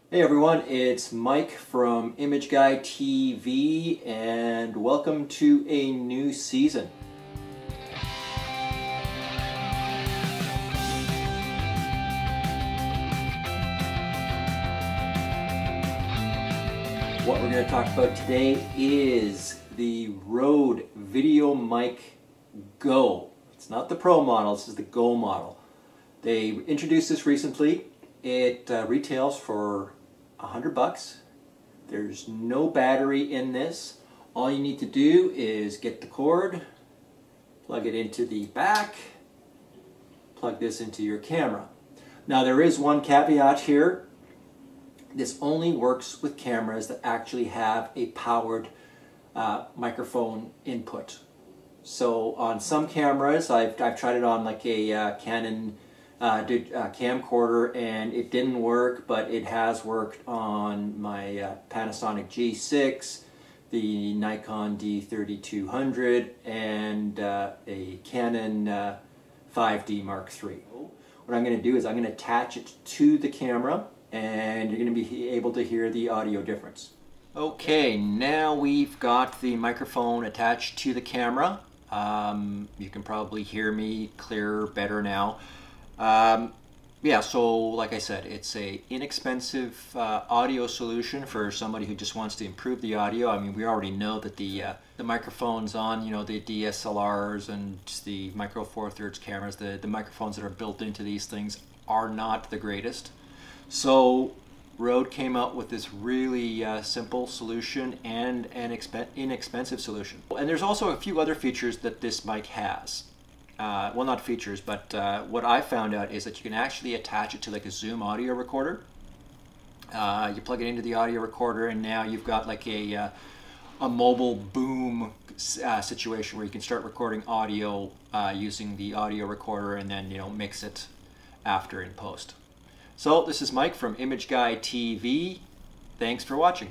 Hey everyone, it's Mike from ImageGuy TV and welcome to a new season. What we're going to talk about today is the Rode VideoMic Go. It's not the Pro model, this is the Go model. They introduced this recently. It retails for $100. There's no battery in this. All you need to do is get the cord, plug it into the back, plug this into your camera. Now there is one caveat here. This only works with cameras that actually have a powered microphone input. So on some cameras, I've tried it on like a Canon camcorder and it didn't work, but it has worked on my Panasonic G6, the Nikon D3200, and a Canon 5D Mark III. What I'm going to do is I'm going to attach it to the camera and you're going to be able to hear the audio difference. Okay, now we've got the microphone attached to the camera. You can probably hear me clearer, better now. Yeah, so like I said, it's a inexpensive audio solution for somebody who just wants to improve the audio. I mean, we already know that the microphones on, the DSLRs and the Micro Four Thirds cameras, the microphones that are built into these things are not the greatest. So Rode came out with this really simple solution and an inexpensive solution. And there's also a few other features that this mic has. Well, not features, but what I found out is that you can actually attach it to like a Zoom audio recorder. You plug it into the audio recorder and now you've got like a mobile boom situation where you can start recording audio using the audio recorder and then mix it after in post. So this is Mike from ImageGuy TV. Thanks for watching.